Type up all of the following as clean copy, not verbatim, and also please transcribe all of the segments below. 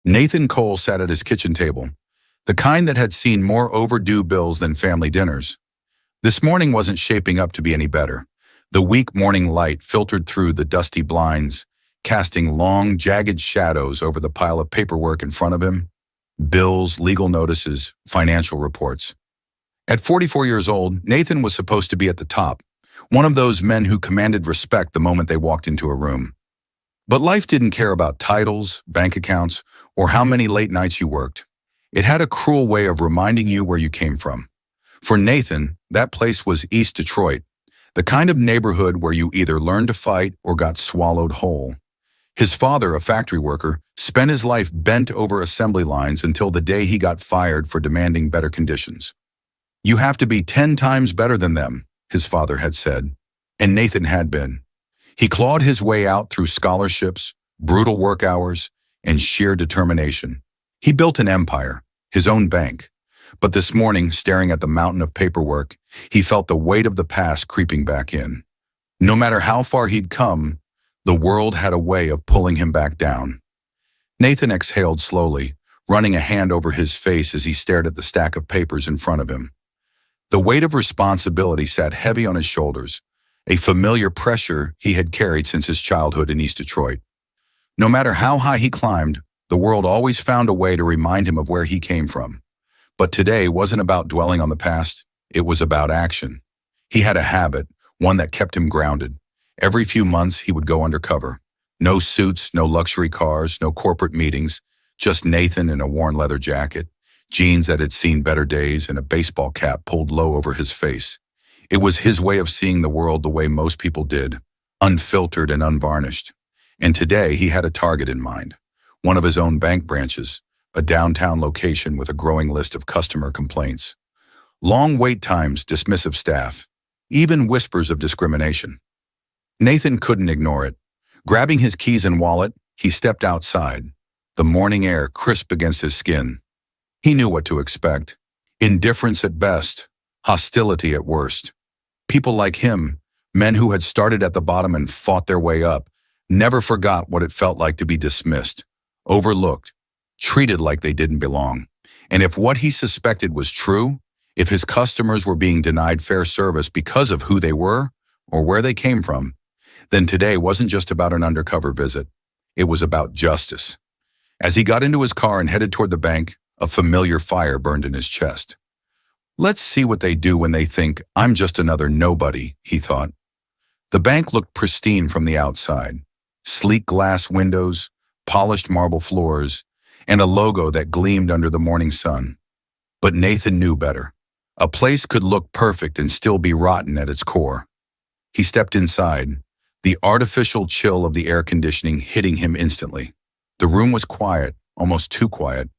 Nathan Cole sat at his kitchen table, the kind that had seen more overdue bills than family dinners. This morning wasn't shaping up to be any better. The weak morning light filtered through the dusty blinds, casting long, jagged shadows over the pile of paperwork in front of him. Bills, legal notices, financial reports. At 44 years old, Nathan was supposed to be at the top, one of those men who commanded respect the moment they walked into a room. But life didn't care about titles, bank accounts, or how many late nights you worked. It had a cruel way of reminding you where you came from. For Nathan, that place was East Detroit, the kind of neighborhood where you either learned to fight or got swallowed whole. His father, a factory worker, spent his life bent over assembly lines until the day he got fired for demanding better conditions. "You have to be 10 times better than them," his father had said, and Nathan had been. He clawed his way out through scholarships, brutal work hours, and sheer determination. He built an empire, his own bank. But this morning, staring at the mountain of paperwork, he felt the weight of the past creeping back in. No matter how far he'd come, the world had a way of pulling him back down. Nathan exhaled slowly, running a hand over his face as he stared at the stack of papers in front of him. The weight of responsibility sat heavy on his shoulders, a familiar pressure he had carried since his childhood in East Detroit. No matter how high he climbed, the world always found a way to remind him of where he came from. But today wasn't about dwelling on the past, it was about action. He had a habit, one that kept him grounded. Every few months he would go undercover. No suits, no luxury cars, no corporate meetings, just Nathan in a worn leather jacket, jeans that had seen better days, and a baseball cap pulled low over his face. It was his way of seeing the world the way most people did, unfiltered and unvarnished. And today he had a target in mind, one of his own bank branches, a downtown location with a growing list of customer complaints. Long wait times, dismissive staff, even whispers of discrimination. Nathan couldn't ignore it. Grabbing his keys and wallet, he stepped outside, the morning air crisp against his skin. He knew what to expect. Indifference at best, hostility at worst. People like him, men who had started at the bottom and fought their way up, never forgot what it felt like to be dismissed, overlooked, treated like they didn't belong. And if what he suspected was true, if his customers were being denied fair service because of who they were or where they came from, then today wasn't just about an undercover visit. It was about justice. As he got into his car and headed toward the bank, a familiar fire burned in his chest. Let's see what they do when they think I'm just another nobody, he thought. The bank looked pristine from the outside. Sleek glass windows, polished marble floors, and a logo that gleamed under the morning sun. But Nathan knew better. A place could look perfect and still be rotten at its core. He stepped inside, the artificial chill of the air conditioning hitting him instantly. The room was quiet, almost too quiet,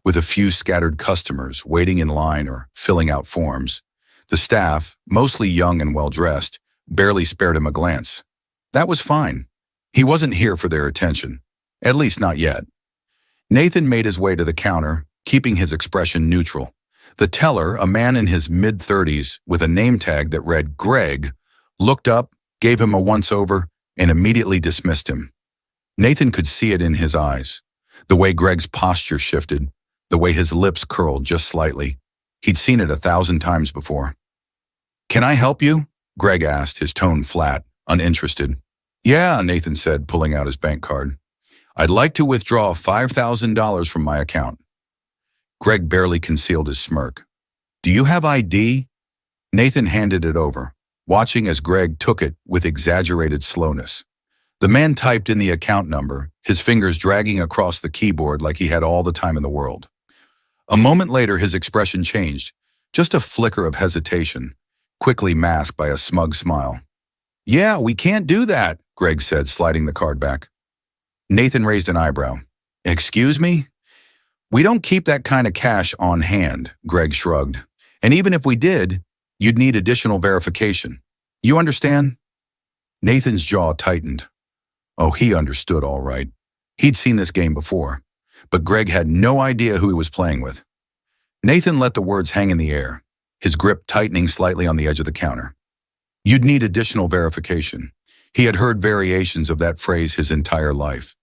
with a few scattered customers waiting in line or filling out forms. The staff, mostly young and well-dressed, barely spared him a glance. That was fine. He wasn't here for their attention, at least not yet. Nathan made his way to the counter, keeping his expression neutral. The teller, a man in his mid-30s with a name tag that read Greg, looked up, gave him a once-over, and immediately dismissed him. Nathan could see it in his eyes, the way Greg's posture shifted, the way his lips curled just slightly. He'd seen it 1,000 times before. "Can I help you?" Greg asked, his tone flat, uninterested. "Yeah," Nathan said, pulling out his bank card. "I'd like to withdraw $5,000 from my account." Greg barely concealed his smirk. "Do you have ID?" Nathan handed it over, watching as Greg took it with exaggerated slowness. The man typed in the account number, his fingers dragging across the keyboard like he had all the time in the world. A moment later, his expression changed, just a flicker of hesitation, quickly masked by a smug smile. "Yeah, we can't do that," Greg said, sliding the card back. Nathan raised an eyebrow. "Excuse me?" "We don't keep that kind of cash on hand," Greg shrugged. "And even if we did, you'd need additional verification. You understand?" Nathan's jaw tightened. Oh, he understood all right. He'd seen this game before, but Greg had no idea who he was playing with. Nathan let the words hang in the air, his grip tightening slightly on the edge of the counter. You'd need additional verification. He had heard variations of that phrase his entire life.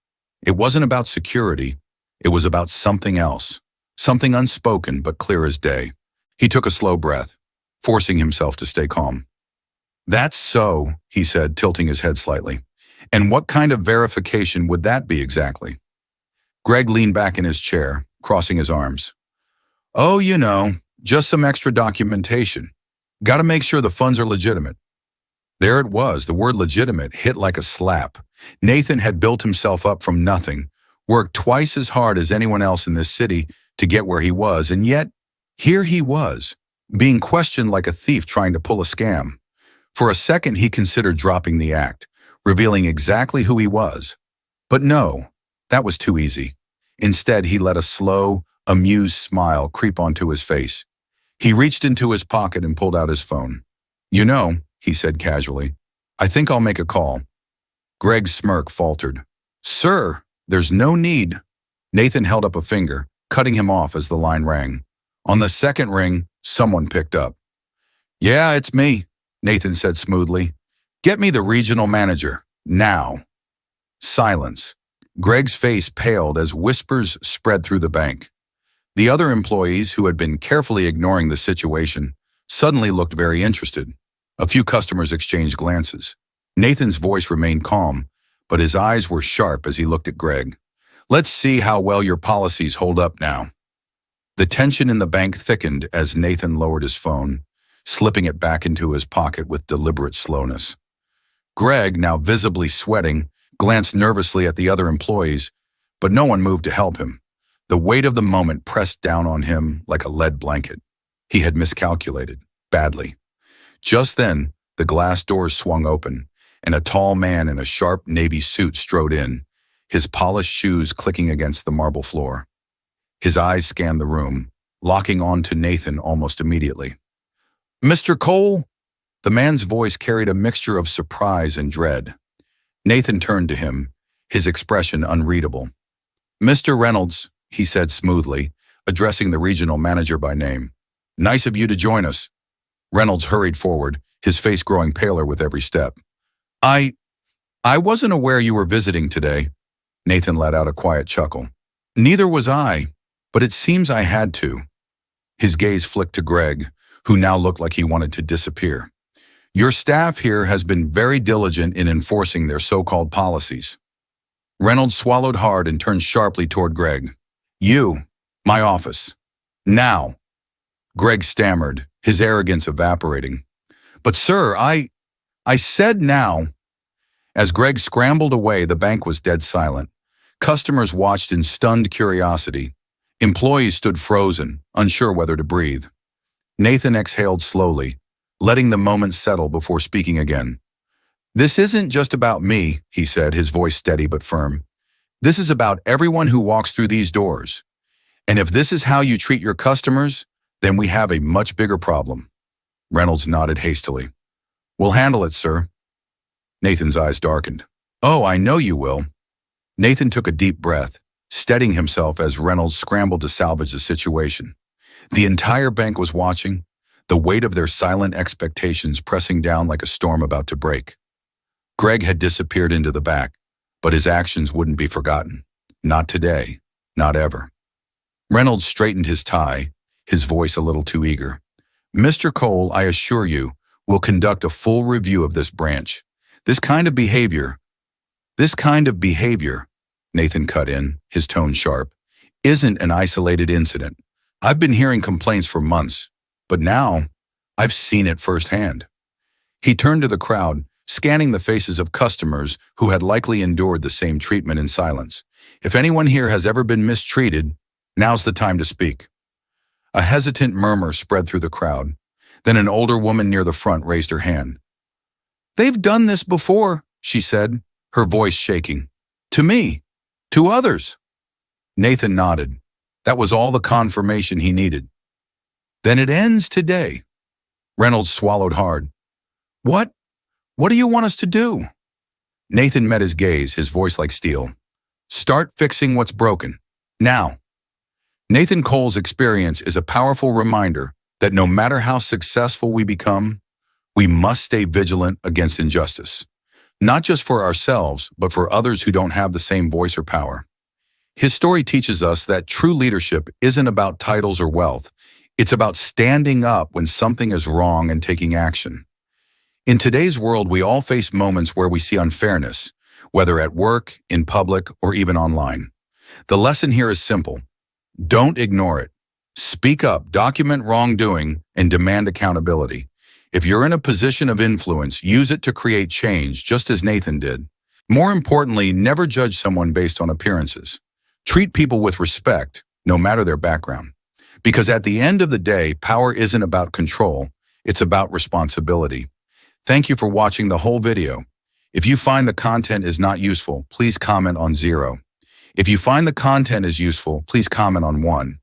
It wasn't about security. It was about something else, something unspoken but clear as day. He took a slow breath, forcing himself to stay calm. "That's so," he said, tilting his head slightly. "And what kind of verification would that be exactly?" Greg leaned back in his chair, crossing his arms. "Oh, just some extra documentation. Got to make sure the funds are legitimate." There it was, the word legitimate hit like a slap. Nathan had built himself up from nothing, worked twice as hard as anyone else in this city to get where he was, and yet, here he was, being questioned like a thief trying to pull a scam. For a second, he considered dropping the act, revealing exactly who he was. But no, that was too easy. Instead, he let a slow, amused smile creep onto his face. He reached into his pocket and pulled out his phone. He said casually, "I think I'll make a call." Greg's smirk faltered. "Sir, there's no need." Nathan held up a finger, cutting him off as the line rang. On the second ring, someone picked up. "Yeah, it's me," Nathan said smoothly. "Get me the regional manager, now." Silence. Greg's face paled as whispers spread through the bank. The other employees, who had been carefully ignoring the situation, suddenly looked very interested. A few customers exchanged glances. Nathan's voice remained calm, but his eyes were sharp as he looked at Greg. "Let's see how well your policies hold up now." The tension in the bank thickened as Nathan lowered his phone, slipping it back into his pocket with deliberate slowness. Greg, now visibly sweating, glanced nervously at the other employees, but no one moved to help him. The weight of the moment pressed down on him like a lead blanket. He had miscalculated, badly. Just then, the glass doors swung open, and a tall man in a sharp navy suit strode in, his polished shoes clicking against the marble floor. His eyes scanned the room, locking on to Nathan almost immediately. "Mr. Cole?" The man's voice carried a mixture of surprise and dread. Nathan turned to him, his expression unreadable. "Mr. Reynolds," he said smoothly, addressing the regional manager by name. "Nice of you to join us." Reynolds hurried forward, his face growing paler with every step. I wasn't aware you were visiting today." Nathan let out a quiet chuckle. "Neither was I, but it seems I had to." His gaze flicked to Greg, who now looked like he wanted to disappear. "Your staff here has been very diligent in enforcing their so-called policies." Reynolds swallowed hard and turned sharply toward Greg. "You, my office. Now." Greg stammered, his arrogance evaporating. "But sir, I said now." As Greg scrambled away, the bank was dead silent. Customers watched in stunned curiosity. Employees stood frozen, unsure whether to breathe. Nathan exhaled slowly, letting the moment settle before speaking again. "This isn't just about me," he said, his voice steady but firm. "This is about everyone who walks through these doors. And if this is how you treat your customers, then we have a much bigger problem." Reynolds nodded hastily. "We'll handle it, sir." Nathan's eyes darkened. "Oh, I know you will." Nathan took a deep breath, steadying himself as Reynolds scrambled to salvage the situation. The entire bank was watching, the weight of their silent expectations pressing down like a storm about to break. Greg had disappeared into the back, but his actions wouldn't be forgotten. Not today, not ever. Reynolds straightened his tie, his voice a little too eager. "Mr. Cole, I assure you, will conduct a full review of this branch. This kind of behavior," Nathan cut in, his tone sharp, "isn't an isolated incident. I've been hearing complaints for months, but now I've seen it firsthand." He turned to the crowd, scanning the faces of customers who had likely endured the same treatment in silence. "If anyone here has ever been mistreated, now's the time to speak." A hesitant murmur spread through the crowd. Then an older woman near the front raised her hand. "They've done this before," she said, her voice shaking. "To me. To others." Nathan nodded. That was all the confirmation he needed. "Then it ends today." Reynolds swallowed hard. What do you want us to do?" Nathan met his gaze, his voice like steel. "Start fixing what's broken. Now." Nathan Cole's experience is a powerful reminder that no matter how successful we become, we must stay vigilant against injustice. Not just for ourselves, but for others who don't have the same voice or power. His story teaches us that true leadership isn't about titles or wealth. It's about standing up when something is wrong and taking action. In today's world, we all face moments where we see unfairness, whether at work, in public, or even online. The lesson here is simple. Don't ignore it. Speak up, document wrongdoing, and demand accountability. If you're in a position of influence, use it to create change, just as Nathan did. More importantly, never judge someone based on appearances. Treat people with respect, no matter their background. Because at the end of the day, power isn't about control, it's about responsibility. Thank you for watching the whole video. If you find the content is not useful, please comment on 0. If you find the content is useful, please comment on 1.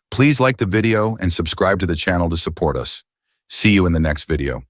Please like the video and subscribe to the channel to support us. See you in the next video.